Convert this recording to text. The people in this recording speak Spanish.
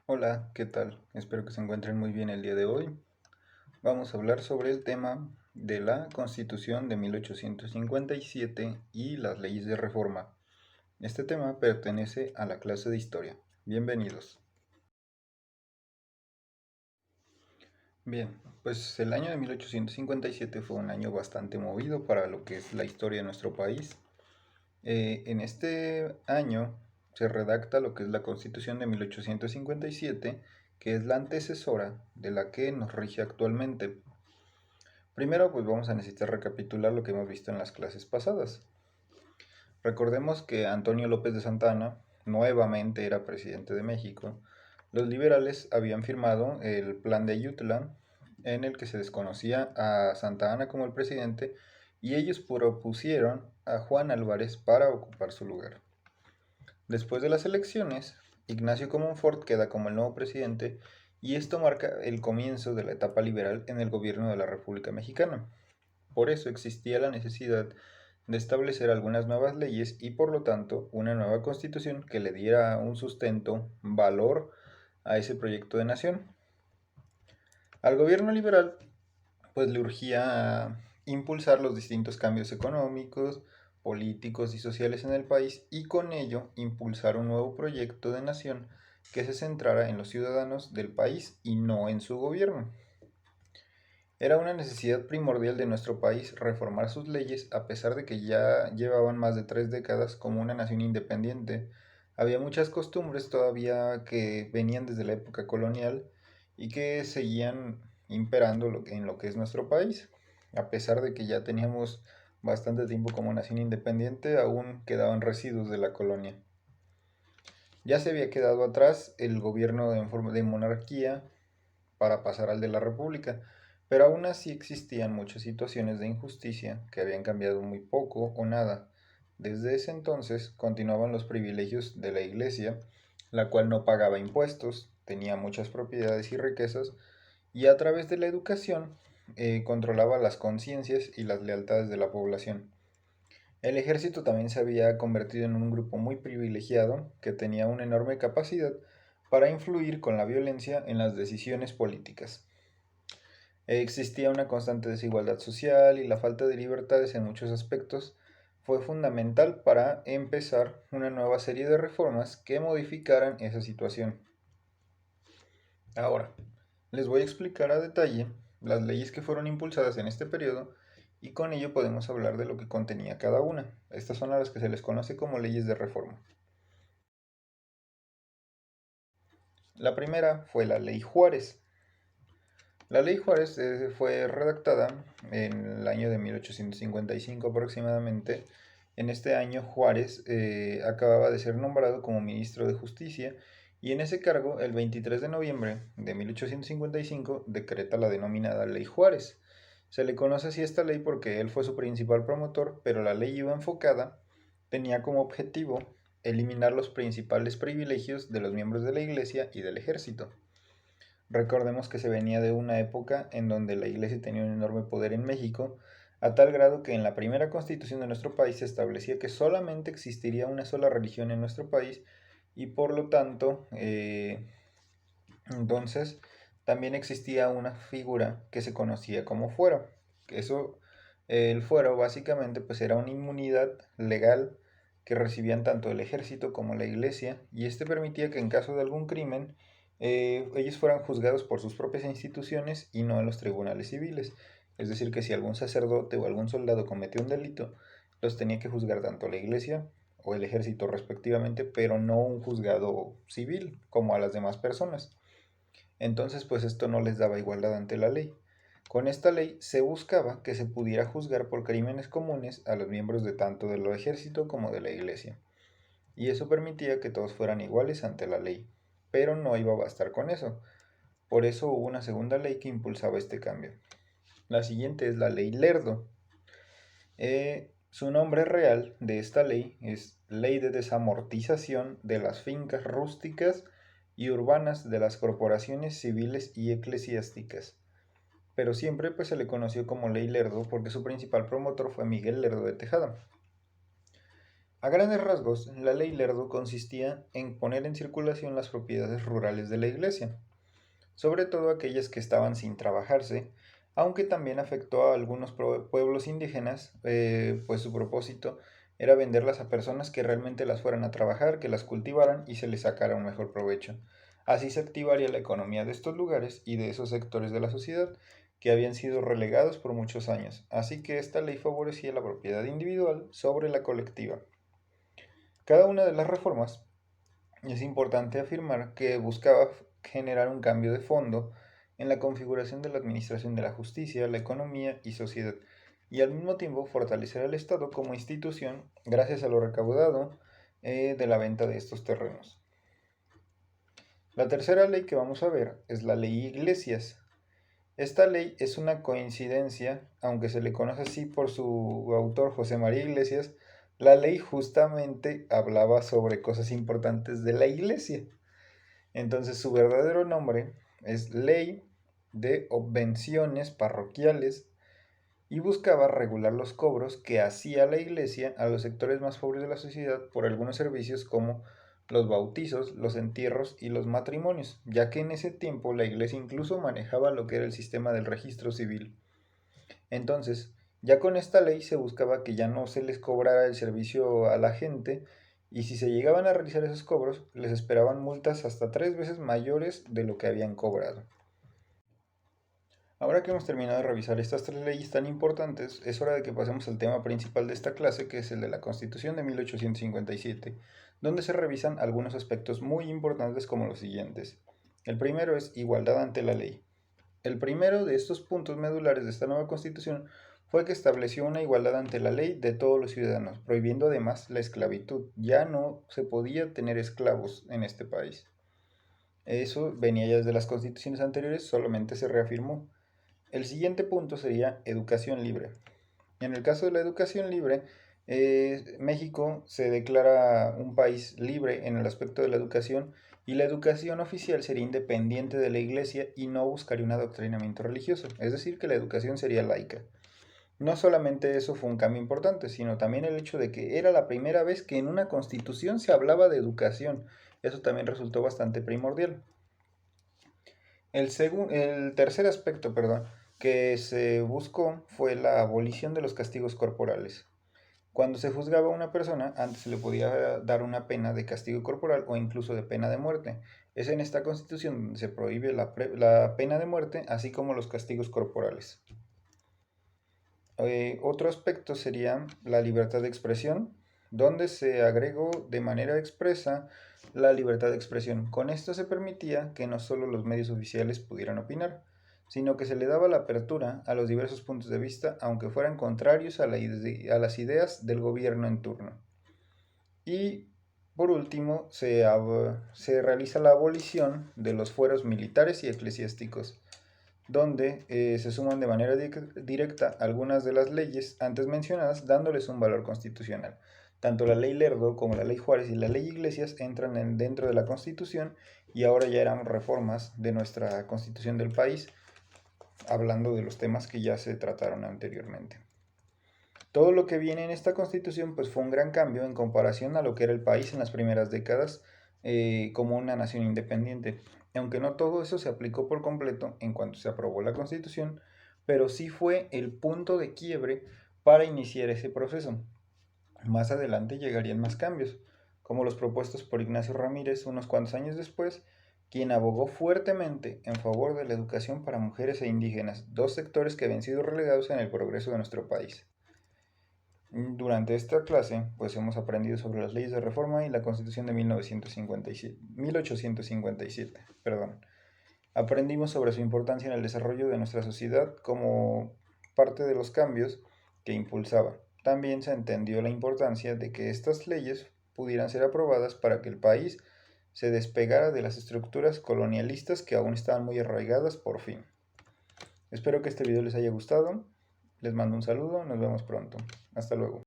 Hola, ¿qué tal? Espero que se encuentren muy bien el día de hoy. Vamos a hablar sobre el tema de la Constitución de 1857 y las leyes de reforma. Este tema pertenece a la clase de historia. Bienvenidos. Bien, pues el año de 1857 fue un año bastante movido para lo que es la historia de nuestro país. En este año se redacta lo que es la Constitución de 1857, que es la antecesora de la que nos rige actualmente. Primero, pues vamos a necesitar recapitular lo que hemos visto en las clases pasadas. Recordemos que Antonio López de Santa Anna nuevamente era presidente de México. Los liberales habían firmado el Plan de Ayutla, en el que se desconocía a Santa Anna como el presidente, y ellos propusieron a Juan Álvarez para ocupar su lugar. Después de las elecciones, Ignacio Comonfort queda como el nuevo presidente y esto marca el comienzo de la etapa liberal en el gobierno de la República Mexicana. Por eso existía la necesidad de establecer algunas nuevas leyes y por lo tanto una nueva constitución que le diera un sustento, valor a ese proyecto de nación. Al gobierno liberal pues le urgía impulsar los distintos cambios económicos, políticos y sociales en el país y con ello impulsar un nuevo proyecto de nación que se centrara en los ciudadanos del país y no en su gobierno. Era una necesidad primordial de nuestro país reformar sus leyes a pesar de que ya llevaban más de 3 décadas como una nación independiente. Había muchas costumbres todavía que venían desde la época colonial y que seguían imperando en lo que es nuestro país. A pesar de que ya teníamos bastante tiempo como nación independiente, aún quedaban residuos de la colonia. Ya se había quedado atrás el gobierno en forma de monarquía para pasar al de la República, pero aún así existían muchas situaciones de injusticia que habían cambiado muy poco o nada. Desde ese entonces continuaban los privilegios de la Iglesia, la cual no pagaba impuestos, tenía muchas propiedades y riquezas, y a través de la educación controlaba las conciencias y las lealtades de la población. El ejército también se había convertido en un grupo muy privilegiado que tenía una enorme capacidad para influir con la violencia en las decisiones políticas. Existía una constante desigualdad social y la falta de libertades en muchos aspectos fue fundamental para empezar una nueva serie de reformas que modificaran esa situación. Ahora, les voy a explicar a detalle las leyes que fueron impulsadas en este periodo y con ello podemos hablar de lo que contenía cada una. Estas son a las que se les conoce como leyes de reforma. La primera fue la Ley Juárez. La Ley Juárez fue redactada en el año de 1855 aproximadamente. En este año Juárez acababa de ser nombrado como ministro de Justicia y en ese cargo, el 23 de noviembre de 1855, decreta la denominada Ley Juárez. Se le conoce así esta ley porque él fue su principal promotor, pero la ley iba enfocada, tenía como objetivo eliminar los principales privilegios de los miembros de la Iglesia y del ejército. Recordemos que se venía de una época en donde la Iglesia tenía un enorme poder en México, a tal grado que en la primera constitución de nuestro país se establecía que solamente existiría una sola religión en nuestro país y por lo tanto, entonces también existía una figura que se conocía como fuero. Eso, el fuero básicamente pues era una inmunidad legal que recibían tanto el ejército como la iglesia y este permitía que en caso de algún crimen ellos fueran juzgados por sus propias instituciones y no en los tribunales civiles. Es decir, que si algún sacerdote o algún soldado cometió un delito, los tenía que juzgar tanto la iglesia o el ejército respectivamente, pero no un juzgado civil como a las demás personas. Entonces, pues esto no les daba igualdad ante la ley. Con esta ley se buscaba que se pudiera juzgar por crímenes comunes a los miembros de tanto del ejército como de la iglesia. Y eso permitía que todos fueran iguales ante la ley. Pero no iba a bastar con eso. Por eso hubo una segunda ley que impulsaba este cambio. La siguiente es la ley Lerdo. Su nombre real de esta ley es Ley de Desamortización de las Fincas Rústicas y Urbanas de las Corporaciones Civiles y Eclesiásticas. Pero siempre pues se le conoció como Ley Lerdo porque su principal promotor fue Miguel Lerdo de Tejada. A grandes rasgos, la ley Lerdo consistía en poner en circulación las propiedades rurales de la iglesia, sobre todo aquellas que estaban sin trabajarse, aunque también afectó a algunos pueblos indígenas, pues su propósito era venderlas a personas que realmente las fueran a trabajar, que las cultivaran y se les sacara un mejor provecho. Así se activaría la economía de estos lugares y de esos sectores de la sociedad que habían sido relegados por muchos años. Así que esta ley favorecía la propiedad individual sobre la colectiva. Cada una de las reformas es importante afirmar que buscaba generar un cambio de fondo en la configuración de la administración de la justicia, la economía y sociedad, y al mismo tiempo fortalecer al Estado como institución gracias a lo recaudado de la venta de estos terrenos. La tercera ley que vamos a ver es la ley Iglesias. Esta ley es una coincidencia, aunque se le conoce así por su autor José María Iglesias. La ley justamente hablaba sobre cosas importantes de la iglesia. Entonces su verdadero nombre es Ley de Obvenciones Parroquiales y buscaba regular los cobros que hacía la iglesia a los sectores más pobres de la sociedad por algunos servicios como los bautizos, los entierros y los matrimonios, ya que en ese tiempo la iglesia incluso manejaba lo que era el sistema del registro civil. Entonces, ya con esta ley se buscaba que ya no se les cobrara el servicio a la gente y si se llegaban a realizar esos cobros, les esperaban multas hasta 3 veces mayores de lo que habían cobrado. Ahora que hemos terminado de revisar estas 3 leyes tan importantes, es hora de que pasemos al tema principal de esta clase, que es el de la Constitución de 1857, donde se revisan algunos aspectos muy importantes como los siguientes. El primero es igualdad ante la ley. El primero de estos puntos medulares de esta nueva Constitución fue que estableció una igualdad ante la ley de todos los ciudadanos, prohibiendo además la esclavitud. Ya no se podía tener esclavos en este país. Eso venía ya desde las constituciones anteriores, solamente se reafirmó. El siguiente punto sería educación libre. En el caso de la educación libre, México se declara un país libre en el aspecto de la educación y la educación oficial sería independiente de la iglesia y no buscaría un adoctrinamiento religioso, es decir, que la educación sería laica. No solamente eso fue un cambio importante, sino también el hecho de que era la primera vez que en una constitución se hablaba de educación. Eso también resultó bastante primordial. El tercer aspecto, perdón, que se buscó fue la abolición de los castigos corporales. Cuando se juzgaba a una persona, antes se le podía dar una pena de castigo corporal o incluso de pena de muerte. Es en esta constitución donde se prohíbe la pena de muerte, así como los castigos corporales. Otro aspecto sería la libertad de expresión, donde se agregó de manera expresa la libertad de expresión. Con esto se permitía que no solo los medios oficiales pudieran opinar, sino que se le daba la apertura a los diversos puntos de vista, aunque fueran contrarios a las ideas del gobierno en turno. Y por último, se realiza la abolición de los fueros militares y eclesiásticos, donde se suman de manera directa algunas de las leyes antes mencionadas, dándoles un valor constitucional. Tanto la ley Lerdo como la ley Juárez y la ley Iglesias entran dentro de la Constitución y ahora ya eran reformas de nuestra Constitución del país, hablando de los temas que ya se trataron anteriormente. Todo lo que viene en esta Constitución pues fue un gran cambio en comparación a lo que era el país en las primeras décadas como una nación independiente. Aunque no todo eso se aplicó por completo en cuanto se aprobó la Constitución, pero sí fue el punto de quiebre para iniciar ese proceso. Más adelante llegarían más cambios, como los propuestos por Ignacio Ramírez unos cuantos años después, quien abogó fuertemente en favor de la educación para mujeres e indígenas, dos sectores que habían sido relegados en el progreso de nuestro país. Durante esta clase, pues hemos aprendido sobre las leyes de reforma y la Constitución de 1857. Aprendimos sobre su importancia en el desarrollo de nuestra sociedad como parte de los cambios que impulsaba. También se entendió la importancia de que estas leyes pudieran ser aprobadas para que el país se despegara de las estructuras colonialistas que aún estaban muy arraigadas por fin. Espero que este video les haya gustado. Les mando un saludo, nos vemos pronto. Hasta luego.